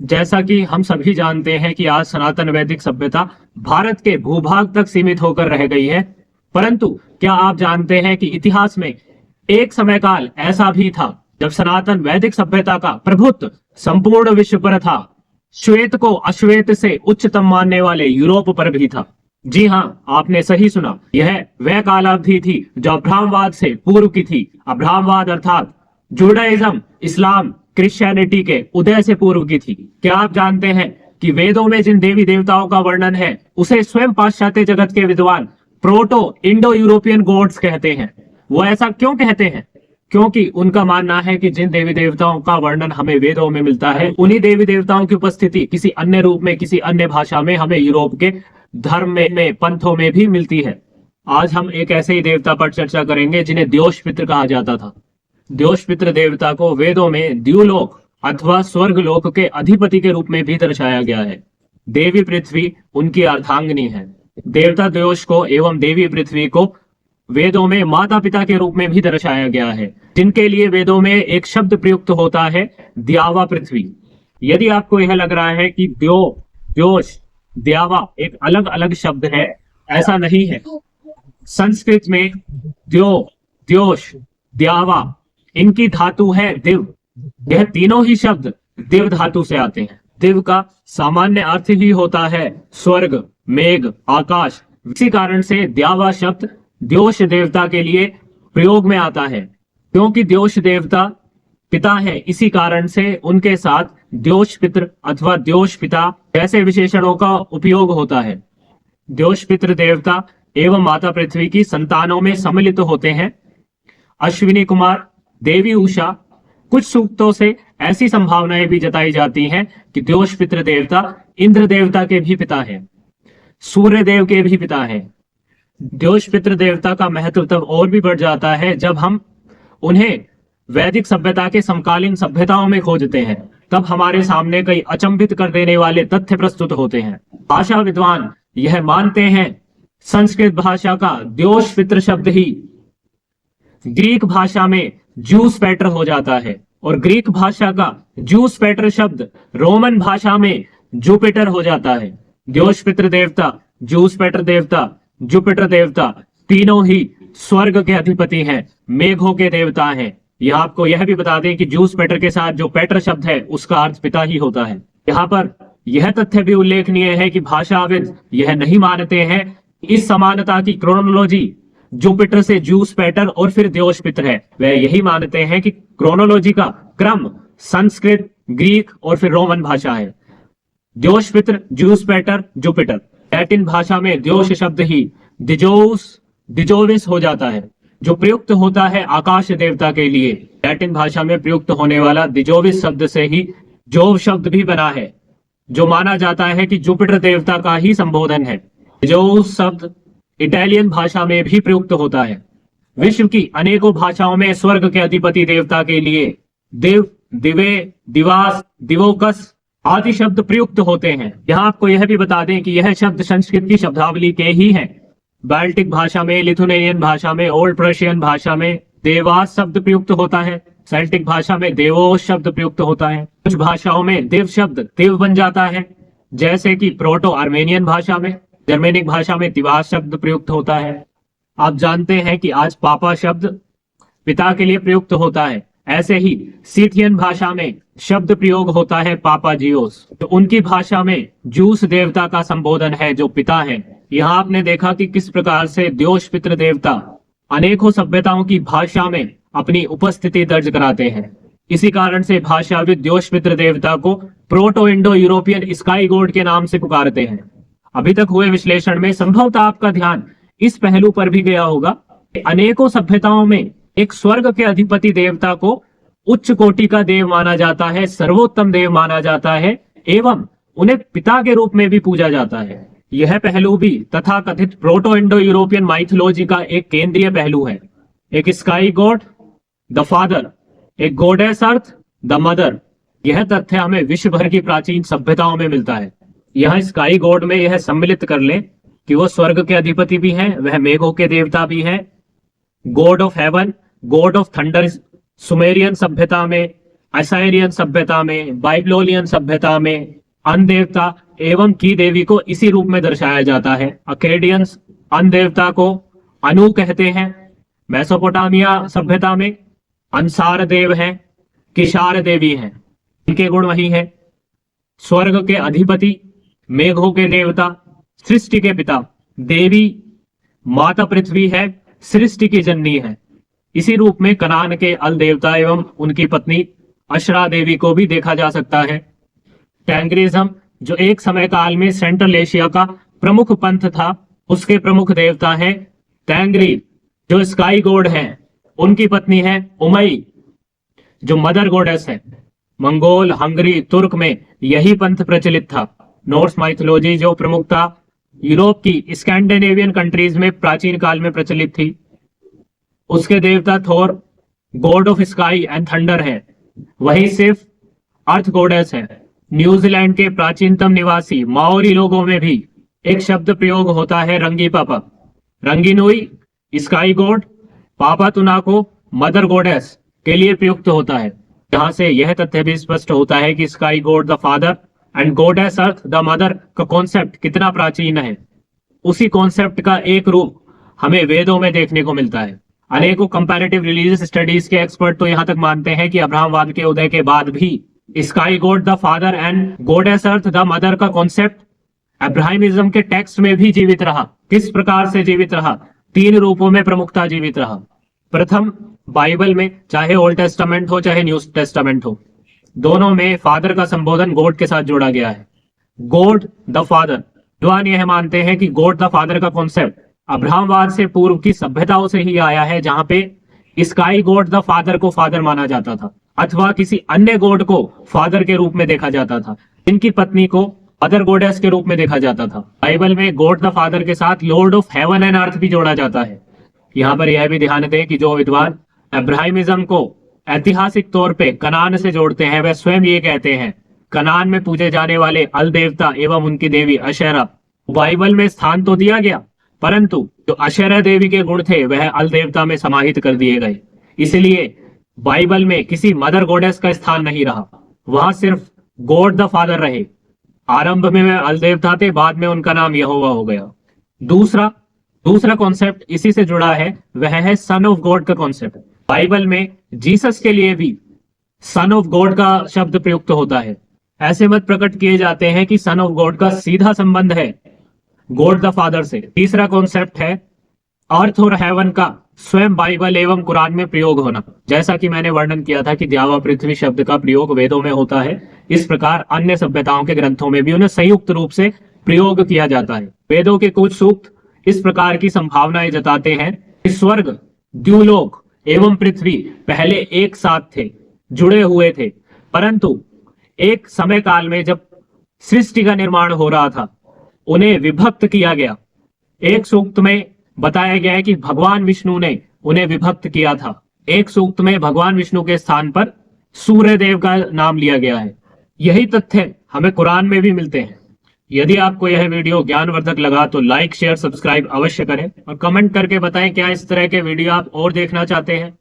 जैसा कि हम सभी जानते हैं कि आज सनातन वैदिक सभ्यता भारत के भूभाग तक सीमित होकर रह गई है। परंतु क्या आप जानते हैं कि इतिहास में एक समय काल ऐसा भी था जब सनातन वैदिक सभ्यता का प्रभुत्व संपूर्ण विश्व पर था। श्वेत को अश्वेत से उच्चतम मानने वाले यूरोप पर भी था। जी हाँ, आपने सही सुना। यह वह कालावधि थी जो अब्राहमवाद से पूर्व की थी। अब्राहमवाद अर्थात जुडाइज्म, इस्लाम, क्रिश्चियनिटी के उदय से पूर्व की थी। क्या आप जानते हैं कि वेदों में जिन देवी देवताओं का वर्णन है उसे स्वयं पाश्चात्य जगत के विद्वान प्रोटो इंडो यूरोपियन गॉड्स कहते हैं। वो ऐसा क्यों कहते हैं? क्योंकि उनका मानना है कि जिन देवी देवताओं का वर्णन हमें वेदों में मिलता है, उन्हीं देवी देवताओं की उपस्थिति किसी अन्य रूप में, किसी अन्य भाषा में हमें यूरोप के धर्म में पंथों में भी मिलती है। आज हम एक ऐसे ही देवता पर चर्चा करेंगे जिन्हें द्योष्पित्र कहा जाता था। द्योष्पित्र देवता को वेदों में द्युलोक अथवा स्वर्ग लोक के अधिपति के रूप में भी दर्शाया गया है। देवी पृथ्वी उनकी अर्धांगिनी है। देवता द्योष को एवं देवी पृथ्वी को वेदों में माता पिता के रूप में भी दर्शाया गया है, जिनके लिए वेदों में एक शब्द प्रयुक्त होता है, द्यावा पृथ्वी। यदि आपको यह लग रहा है कि द्यो, द्योष, द्यावा एक अलग अलग शब्द है, ऐसा नहीं है। संस्कृत में द्यो, द्योष, द्यावा इनकी धातु है दिव। यह तीनों ही शब्द दिव धातु से आते हैं। दिव का सामान्य अर्थ ही होता है स्वर्ग, मेघ, आकाश। इसी कारण से द्यावा शब्द द्योष देवता के लिए प्रयोग में आता है। क्योंकि द्योष देवता पिता है, इसी कारण से उनके साथ द्योष पित्र अथवा द्योष पिता जैसे विशेषणों का उपयोग होता है। द्योष पित्र देवता एवं माता पृथ्वी की संतानों में सम्मिलित होते हैं। अश्विनी कुमार, देवी उषा। कुछ सूक्तों से ऐसी संभावनाएं भी जताई जाती हैं कि द्योष पित्र देवता इंद्र देवता के भी पिता है, सूर्य देव के भी पिता है। द्योष पित्र देवता का महत्व तब और भी बढ़ जाता है जब हम उन्हें वैदिक सभ्यता के समकालीन सभ्यताओं में खोजते हैं। तब हमारे सामने कई अचंभित कर देने वाले तथ्य प्रस्तुत होते हैं। भाषा विद्वान यह मानते हैं संस्कृत भाषा का द्योष पित्र शब्द ही ग्रीक भाषा में जूस पैटर हो जाता है, और ग्रीक भाषा का जूस पैटर शब्द रोमन भाषा में जुपिटर हो जाता है। द्योष पित्र देवता, जूस पैटर देवता, जुपिटर देवता तीनों ही स्वर्ग के अधिपति हैं, मेघों के देवता हैं। यह आपको यह भी बता दें कि जूस पैटर के साथ जो पैटर शब्द है उसका अर्थ पिता ही होता है। यहाँ पर यह तथ्य भी उल्लेखनीय है कि भाषाविद यह नहीं मानते हैं इस समानता की क्रोनोलॉजी जुपिटर से जूस पैटर और फिर द्योष पित्र है। वह यही मानते हैं कि क्रोनोलॉजी का क्रम संस्कृत, ग्रीक और फिर रोमन भाषा है। द्योष पित्र, जूस पैटर, जुपिटर। लैटिन भाषा में द्योष शब्द ही दिजोस, दिजोविस हो जाता है, जो प्रयुक्त होता है आकाश देवता के लिए। लैटिन भाषा में प्रयुक्त होने वाला दिजोविस शब्द से ही जोव शब्द भी बना है, जो माना जाता है कि जुपिटर देवता का ही संबोधन है। दिजोस शब्द इटालियन भाषा में भी प्रयुक्त होता है। विश्व की अनेकों भाषाओं में स्वर्ग के अधिपति देवता के लिए दिव, दिवे, दिवास, दिवोकस आदि शब्द प्रयुक्त होते हैं। यहाँ आपको यह भी बता दें कि यह शब्द संस्कृत की शब्दावली के ही हैं। बाल्टिक भाषा में, लिथुनेनियन भाषा में, ओल्ड प्रशियन भाषा में देवास शब्द प्रयुक्त होता है। सेल्टिक भाषा में देवोस शब्द प्रयुक्त होता है। कुछ भाषाओं में दिव शब्द दिव बन जाता है, जैसे कि प्रोटो आर्मेनियन भाषा में, जर्मेनिक भाषा में दिवास शब्द प्रयुक्त होता है। आप जानते हैं कि आज पापा शब्द पिता के लिए प्रयुक्त होता है। ऐसे ही सीथियन भाषा में शब्द प्रयोग होता है पापा जियोस। तो उनकी भाषा में जूस देवता का संबोधन है जो पिता है। यहाँ आपने देखा कि किस प्रकार से द्योष पित्र देवता अनेकों सभ्यताओं की भाषा में अपनी उपस्थिति दर्ज कराते हैं। इसी कारण से भाषाविद द्योष पित्र देवता को proto Indo European sky God के नाम से पुकारते हैं। अभी तक हुए विश्लेषण में संभवतः आपका ध्यान इस पहलू पर भी गया होगा कि अनेकों सभ्यताओं में एक स्वर्ग के अधिपति देवता को उच्च कोटि का देव माना जाता है, सर्वोत्तम देव माना जाता है एवं उन्हें पिता के रूप में भी पूजा जाता है। यह पहलू भी तथाकथित प्रोटो इंडो यूरोपियन माइथोलॉजी का एक केंद्रीय पहलू है। एक स्काई गॉड द फादर, एक गॉडेस अर्थ द मदर। यह तथ्य हमें विश्व भर की प्राचीन सभ्यताओं में मिलता है। यहाँ स्काई गॉड में यह सम्मिलित कर ले कि वो स्वर्ग के अधिपति भी हैं, वह मेघों के देवता भी हैं, God of haven, God of thunder Sumerian सभ्यता में, असायरियन सभ्यता में, बाइबलोनियन सभ्यता में अन्न देवता एवं की देवी को इसी रूप में दर्शाया जाता है। अकेडियंस अन्न देवता को अनु कहते हैं। मेसोपोटामिया सभ्यता में अंसार देव हैं, किशार देवी हैं, इनके गुण वही है। स्वर्ग के अधिपति, मेघों के देवता, सृष्टि के पिता, देवी माता पृथ्वी है, सृष्टि की जननी है। इसी रूप में कनान के अल देवता एवं उनकी पत्नी अशरा देवी को भी देखा जा सकता है। टैंग्रिज्म, जो एक समय काल में सेंट्रल एशिया का प्रमुख पंथ था, उसके प्रमुख देवता हैं तैंग्री, जो स्काई गॉड है। उनकी पत्नी है उमई, जो मदर गॉडेस है। मंगोल, हंगरी, तुर्क में यही पंथ प्रचलित था। नॉर्स माइथोलॉजी, जो प्रमुखता यूरोप की स्कैंडिनेवियन कंट्रीज में प्राचीन काल में प्रचलित थी, उसके देवता Thor god of sky and thunder है। वही सिर्फ अर्थ गॉडेस है। न्यूजीलैंड के प्राचीनतम निवासी माओरी लोगों में भी एक शब्द प्रयोग होता है रंगी पापा। रंगीनुई स्काई गॉड, पापा तुनाको मदर गॉडेस के लिए प्रयुक्त होता है। जहां से यह तथ्य भी स्पष्ट होता है कि sky God the father and goddess earth the mother का कॉन्सेप्ट कितना प्राचीन है। उसी कॉन्सेप्ट का एक रूप हमें वेदों में देखने को मिलता है। अनेकों कंपैरेटिव रिलीजियस स्टडीज के एक्सपर्ट तो यहां तक मानते हैं कि अब्राहमवाद के उदय के बाद भी sky God the father and goddess earth the mother का कॉन्सेप्ट अब्राहमिज्म के टेक्स्ट में भी जीवित रहा। किस प्रकार से जीवित रहा? 3 रूपों में प्रमुखता जीवित रहा। प्रथम, बाइबल में, चाहे ओल्ड टेस्टामेंट हो चाहे न्यू टेस्टामेंट हो, दोनों में फादर का संबोधन गॉड के साथ जोड़ा गया है। God the father. विद्वान यह मानते हैं कि गॉड द फादर का कॉन्सेप्ट अब्राहमवाद से पूर्व की सभ्यताओं से ही आया है, जहां पे स्काई गॉड द फादर को फादर माना जाता था अथवा किसी अन्य गॉड को फादर के रूप में देखा जाता था। इनकी पत्नी को मदर गॉडेस के रूप में देखा जाता था। बाइबल में गॉड द फादर के साथ Lord of heaven and earth भी जोड़ा जाता है। यहाँ पर यह भी ध्यान दें कि जो विद्वान अब्राहमिज्म को ऐतिहासिक तौर पे कनान से जोड़ते हैं, वह स्वयं ये कहते हैं कनान में पूजे जाने वाले अल देवता एवं उनकी देवी अशेरा बाइबल में स्थान तो दिया गया, परंतु जो अशेरा देवी के गुण थे वह अल देवता में समाहित कर दिए गए। इसलिए बाइबल में किसी मदर गॉडेस का स्थान नहीं रहा, वहां सिर्फ गॉड द फादर रहे। आरंभ में वह अल देवता थे, बाद में उनका नाम यहोवा हो गया। दूसरा कॉन्सेप्ट इसी से जुड़ा है, वह है सन ऑफ गॉड का कॉन्सेप्ट। बाइबल में जीसस के लिए भी सन ऑफ गॉड का शब्द प्रयुक्त होता है। ऐसे मत प्रकट किए जाते हैं कि सन ऑफ गॉड का सीधा संबंध है गॉड द फादर से। तीसरा कॉन्सेप्ट है अर्थ और हेवन का स्वयं बाइबल एवं कुरान में प्रयोग होना। जैसा कि मैंने वर्णन किया था कि द्यावा पृथ्वी शब्द का प्रयोग वेदों में होता है, इस प्रकार अन्य सभ्यताओं के ग्रंथों में भी उन्हें संयुक्त रूप से प्रयोग किया जाता है। वेदों के कुछ सूक्त इस प्रकार की संभावनाएं जताते हैं कि स्वर्ग, द्युलोक एवं पृथ्वी पहले एक साथ थे, जुड़े हुए थे, परंतु एक समय काल में जब सृष्टि का निर्माण हो रहा था, उन्हें विभक्त किया गया। एक सूक्त में बताया गया है कि भगवान विष्णु ने उन्हें विभक्त किया था। एक सूक्त में भगवान विष्णु के स्थान पर सूर्य देव का नाम लिया गया है। यही तथ्य हमें कुरान में भी मिलते हैं। यदि आपको यह वीडियो ज्ञानवर्धक लगा तो लाइक, शेयर, सब्सक्राइब अवश्य करें और कमेंट करके बताएं क्या इस तरह के वीडियो आप और देखना चाहते हैं।